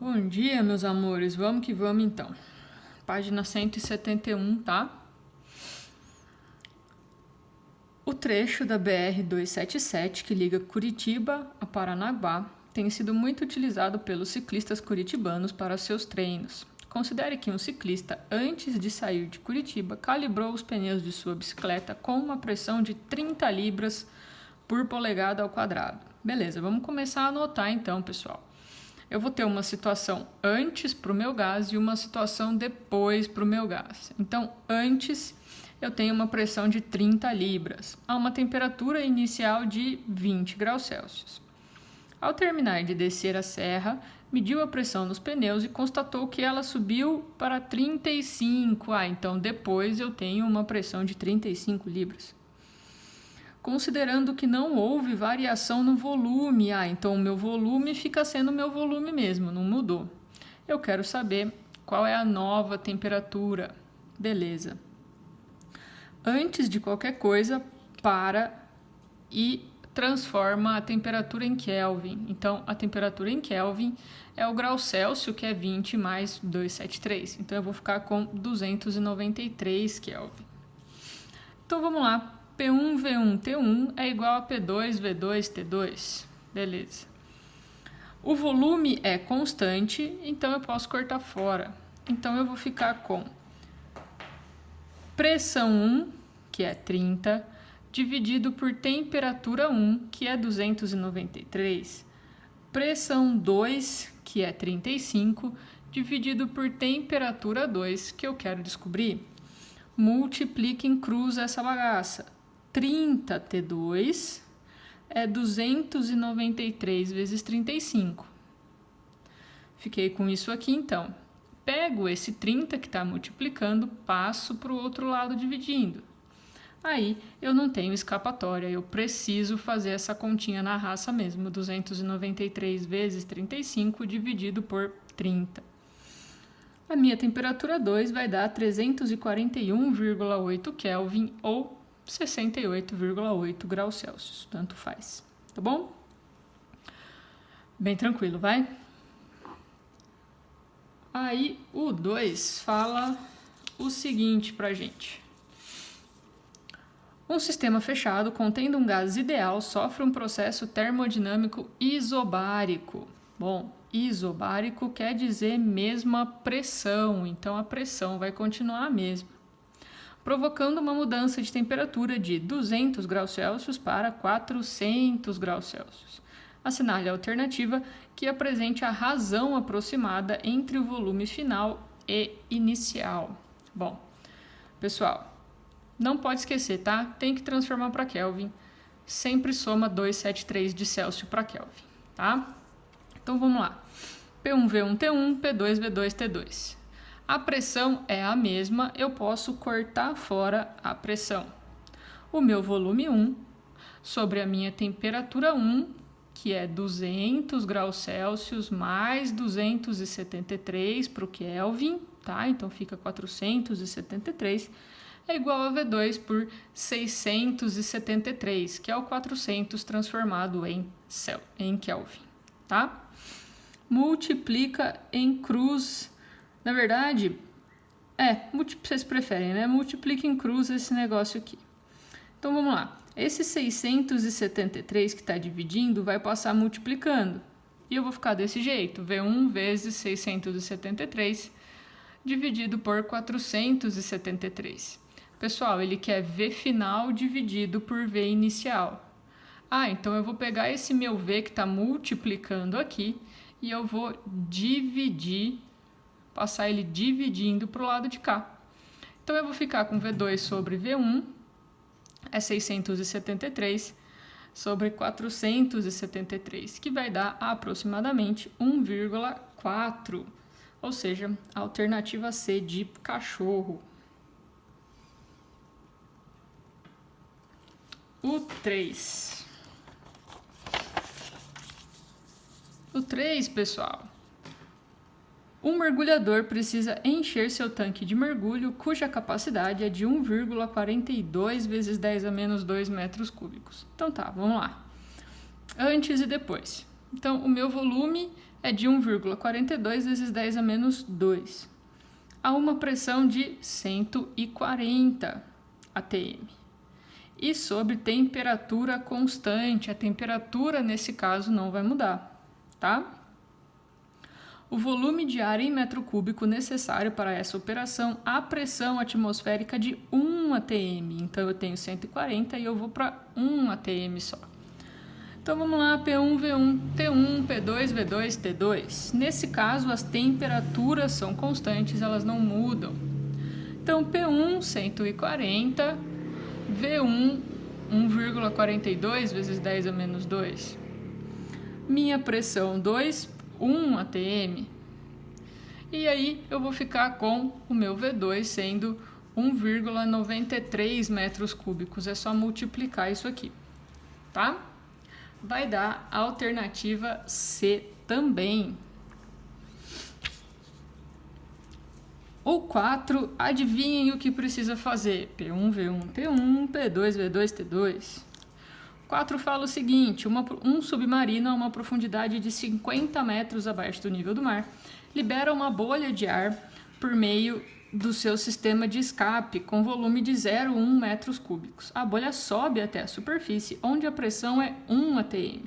Bom dia, meus amores. Vamos que vamos, então. Página 171, tá? O trecho da BR-277 que liga Curitiba a Paranaguá tem sido muito utilizado pelos ciclistas curitibanos para seus treinos. Considere que um ciclista, antes de sair de Curitiba, calibrou os pneus de sua bicicleta com uma pressão de 30 libras por polegada ao quadrado. Beleza, vamos começar a anotar então, pessoal. Eu vou ter uma situação antes para o meu gás e uma situação depois para o meu gás. Então, antes eu tenho uma pressão de 30 libras, a uma temperatura inicial de 20 graus Celsius. Ao terminar de descer a serra, mediu a pressão nos pneus e constatou que ela subiu para 35. Então depois eu tenho uma pressão de 35 libras. Considerando que não houve variação no volume, então o meu volume fica sendo o meu volume mesmo, não mudou. Eu quero saber qual é a nova temperatura. Beleza. Antes de qualquer coisa, para e transforma a temperatura em Kelvin. Então, a temperatura em Kelvin é o grau Celsius, que é 20 mais 273. Então, eu vou ficar com 293 Kelvin. Então, vamos lá. P1, V1, T1 é igual a P2, V2, T2. Beleza. O volume é constante, então eu posso cortar fora. Então, eu vou ficar com pressão 1, que é 30, dividido por temperatura 1, que é 293. Pressão 2, que é 35, dividido por temperatura 2, que eu quero descobrir. Multiplica em cruz essa bagaça. 30 T2 é 293 vezes 35. Fiquei com isso aqui, então. Pego esse 30 que está multiplicando, passo para o outro lado dividindo. Aí eu não tenho escapatória, eu preciso fazer essa continha na raça mesmo. 293 vezes 35 dividido por 30. A minha temperatura 2 vai dar 341,8 Kelvin ou 68,8 graus Celsius, tanto faz, tá bom? Bem tranquilo, vai? Aí o 2 fala o seguinte pra gente. Um sistema fechado contendo um gás ideal sofre um processo termodinâmico isobárico. Bom, isobárico quer dizer mesma pressão, então a pressão vai continuar a mesma, provocando uma mudança de temperatura de 200 graus Celsius para 400 graus Celsius. Assinale a alternativa que apresente a razão aproximada entre o volume final e inicial. Bom, pessoal, não pode esquecer, tá? Tem que transformar para Kelvin. Sempre soma 273 de Celsius para Kelvin, tá? Então vamos lá. P1, V1, T1, P2, V2, T2. A pressão é a mesma, eu posso cortar fora a pressão. O meu volume 1 sobre a minha temperatura 1, que é 200 graus Celsius mais 273 para o Kelvin, tá? Então fica 473, é igual a V2 por 673, que é o 400 transformado em Kelvin, tá? Multiplica em cruz. Na verdade, vocês preferem, né? Multiplica em cruz esse negócio aqui. Então, vamos lá. Esse 673 que está dividindo vai passar multiplicando. E eu vou ficar desse jeito. V1 vezes 673 dividido por 473. Pessoal, ele quer V final dividido por V inicial. Então eu vou pegar esse meu V que está multiplicando aqui e eu vou passar ele dividindo para o lado de cá. Então, eu vou ficar com V2 sobre V1, é 673, sobre 473, que vai dar aproximadamente 1,4, ou seja, a alternativa C de cachorro. O 3. O 3, pessoal. Um mergulhador precisa encher seu tanque de mergulho, cuja capacidade é de 1,42 vezes 10 a menos 2 metros cúbicos. Então tá, vamos lá. Antes e depois. Então, o meu volume é de 1,42 vezes 10 a menos 2. A uma pressão de 140 atm. E sobre temperatura constante. A temperatura, nesse caso, não vai mudar, tá? O volume de ar em metro cúbico necessário para essa operação, a pressão atmosférica de 1 atm. Então, eu tenho 140 e eu vou para 1 atm só. Então, vamos lá, P1, V1, T1, P2, V2, T2. Nesse caso, as temperaturas são constantes, elas não mudam. Então, P1, 140, V1, 1,42 vezes 10 a menos 2. Minha pressão 2, 1 atm. E aí, eu vou ficar com o meu V2 sendo 1,93 metros cúbicos. É só multiplicar isso aqui, tá? Vai dar a alternativa C também. O 4, adivinhem o que precisa fazer? P1, V1, T1, P2, V2, T2. 4 fala o seguinte, um submarino a uma profundidade de 50 metros abaixo do nível do mar libera uma bolha de ar por meio do seu sistema de escape com volume de 0,1 metros cúbicos. A bolha sobe até a superfície, onde a pressão é 1 atm.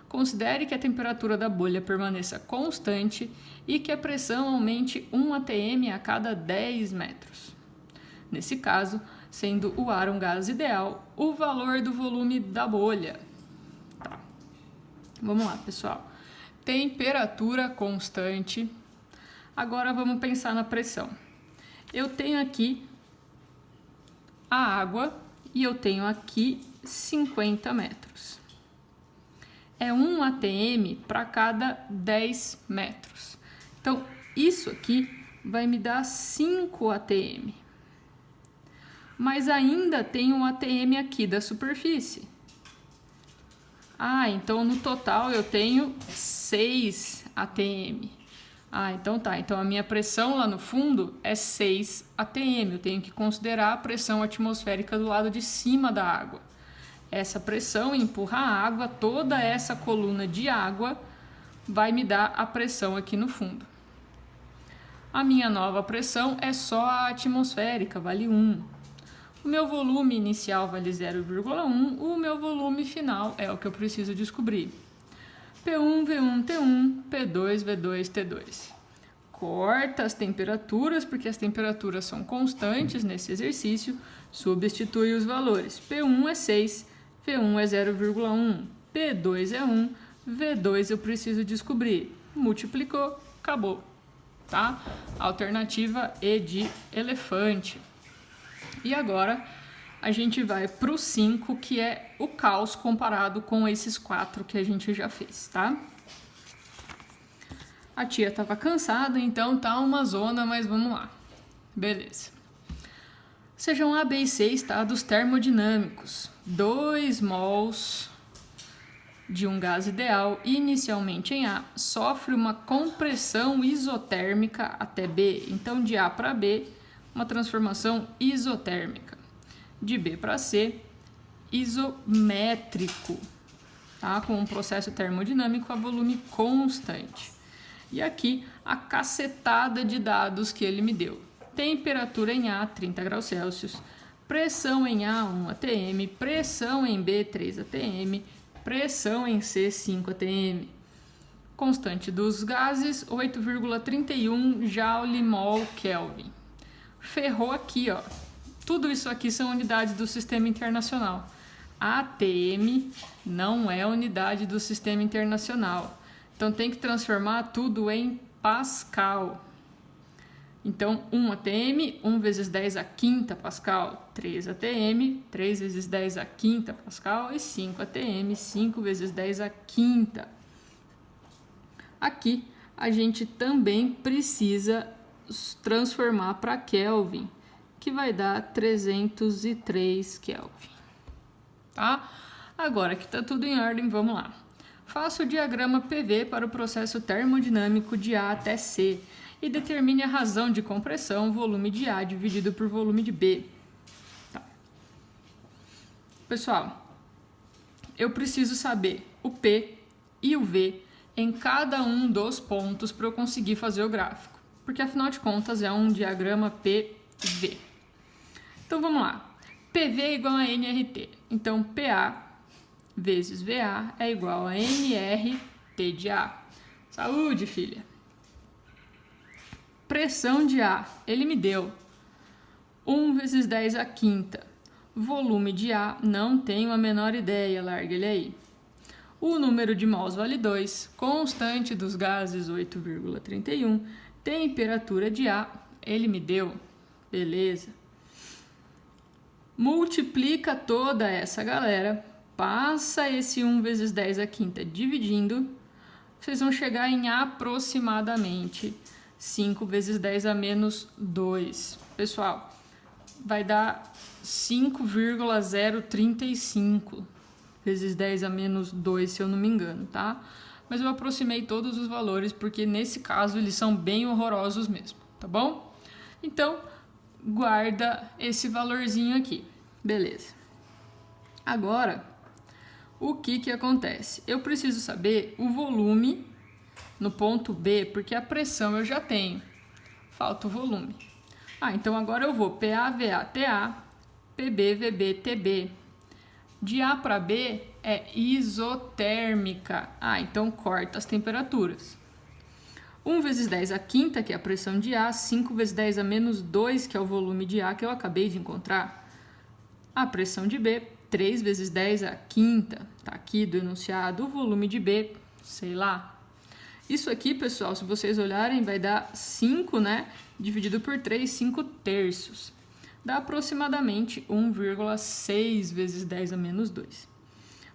Considere que a temperatura da bolha permaneça constante e que a pressão aumente 1 atm a cada 10 metros. Nesse caso, sendo o ar um gás ideal, o valor do volume da bolha. Tá. Vamos lá, pessoal. Temperatura constante. Agora vamos pensar na pressão. Eu tenho aqui a água e eu tenho aqui 50 metros. É 1 atm para cada 10 metros. Então, isso aqui vai me dar 5 atm. Mas ainda tem um atm aqui da superfície. Então no total eu tenho 6 atm. Então tá. Então a minha pressão lá no fundo é 6 atm. Eu tenho que considerar a pressão atmosférica do lado de cima da água. Essa pressão empurra a água, toda essa coluna de água vai me dar a pressão aqui no fundo. A minha nova pressão é só a atmosférica, vale 1. O meu volume inicial vale 0,1, o meu volume final é o que eu preciso descobrir. P1, V1, T1, P2, V2, T2. Corta as temperaturas, porque as temperaturas são constantes nesse exercício, substitui os valores. P1 é 6, V1 é 0,1, P2 é 1, V2 eu preciso descobrir. Multiplicou, acabou. Tá? Alternativa E de elefante. E agora a gente vai para o 5, que é o caos comparado com esses 4 que a gente já fez, tá? A tia estava cansada, então tá uma zona, mas vamos lá. Beleza. Sejam A, B e C estados termodinâmicos. 2 mols de um gás ideal, inicialmente em A, sofre uma compressão isotérmica até B. Então, de A para B, uma transformação isotérmica. De B para C, isométrico, tá? Com um processo termodinâmico a volume constante. E aqui a cacetada de dados que ele me deu. Temperatura em A, 30 graus Celsius. Pressão em A, 1 atm. Pressão em B, 3 atm. Pressão em C, 5 atm. Constante dos gases, 8,31 Joule/mol/Kelvin. Ferrou aqui, ó. Tudo isso aqui são unidades do Sistema Internacional. ATM não é unidade do Sistema Internacional. Então, tem que transformar tudo em Pascal. Então, 1 atm, 1 vezes 10 a quinta Pascal, 3 atm, 3 vezes 10 a quinta Pascal e 5 atm, 5 vezes 10 a quinta. Aqui, a gente também precisa transformar para Kelvin, que vai dar 303 Kelvin. Tá? Agora que está tudo em ordem, vamos lá. Faça o diagrama PV para o processo termodinâmico de A até C e determine a razão de compressão, volume de A dividido por volume de B. Tá. Pessoal, eu preciso saber o P e o V em cada um dos pontos para eu conseguir fazer o gráfico, porque afinal de contas é um diagrama PV. Então vamos lá, PV é igual a NRT, então PA vezes VA é igual a NRT de A. Saúde, filha! Pressão de A, ele me deu 1 vezes 10 a quinta. Volume de A, não tenho a menor ideia, larga ele aí. O número de mols vale 2, constante dos gases 8,31, temperatura de A, ele me deu, beleza. Multiplica toda essa galera, passa esse 1 vezes 10 a quinta dividindo, vocês vão chegar em aproximadamente 5 vezes 10 a menos 2. Pessoal, vai dar 5,035 vezes 10 a menos 2, se eu não me engano, tá? Mas eu aproximei todos os valores, porque nesse caso eles são bem horrorosos mesmo, tá bom? Então, guarda esse valorzinho aqui, beleza. Agora, o que acontece? Eu preciso saber o volume no ponto B, porque a pressão eu já tenho, falta o volume. Então agora eu vou PA, VA, TA, PB, VB, TB. De A para B é isotérmica. Então corta as temperaturas. 1 vezes 10 a quinta, que é a pressão de A, 5 vezes 10 a menos 2, que é o volume de A, que eu acabei de encontrar. A pressão de B, 3 vezes 10 a quinta, tá aqui do enunciado. O volume de B, sei lá. Isso aqui, pessoal, se vocês olharem, vai dar 5, né? Dividido por 3, 5 terços. Dá aproximadamente 1,6 vezes 10 a menos 2.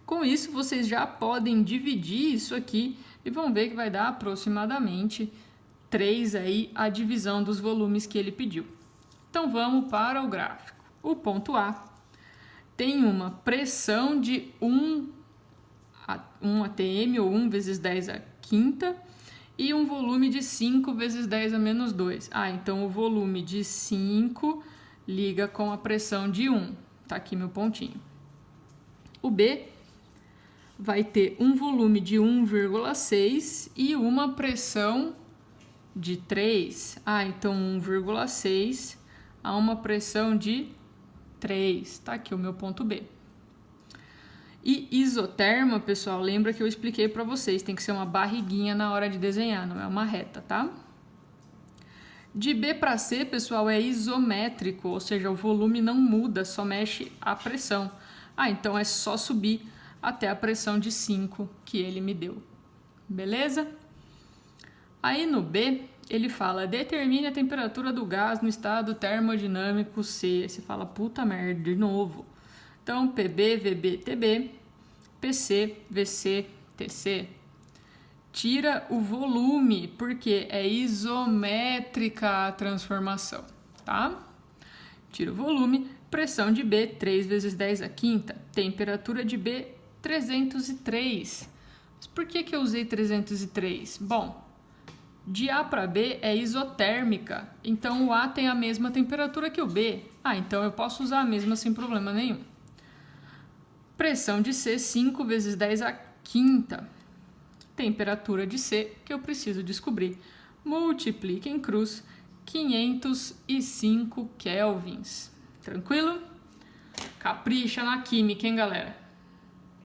Com isso, vocês já podem dividir isso aqui e vão ver que vai dar aproximadamente 3 aí a divisão dos volumes que ele pediu. Então vamos para o gráfico. O ponto A tem uma pressão de 1 atm, ou 1 vezes 10 a quinta, e um volume de 5 vezes 10 a menos 2. Então o volume de 5 liga com a pressão de 1. Tá aqui meu pontinho. O B vai ter um volume de 1,6 e uma pressão de 3. Então 1,6 a uma pressão de 3. Tá aqui o meu ponto B. E isoterma, pessoal, lembra que eu expliquei para vocês, tem que ser uma barriguinha na hora de desenhar, não é uma reta, tá? De B para C, pessoal, é isométrico, ou seja, o volume não muda, só mexe a pressão. Então é só subir até a pressão de 5 que ele me deu. Beleza? Aí no B, ele fala, determine a temperatura do gás no estado termodinâmico C. Você fala, puta merda, de novo. Então, PB, VB, TB, PC, VC, TC. Tira o volume, porque é isométrica a transformação, tá? Tira o volume, pressão de B, 3 vezes 10 a quinta, temperatura de B, 303. Mas por que eu usei 303? Bom, de A para B é isotérmica, então o A tem a mesma temperatura que o B. Então eu posso usar a mesma sem problema nenhum. Pressão de C, 5 vezes 10 a quinta. Temperatura de C, que eu preciso descobrir. Multiplique em cruz 505 kelvins. Tranquilo? Capricha na química, hein, galera?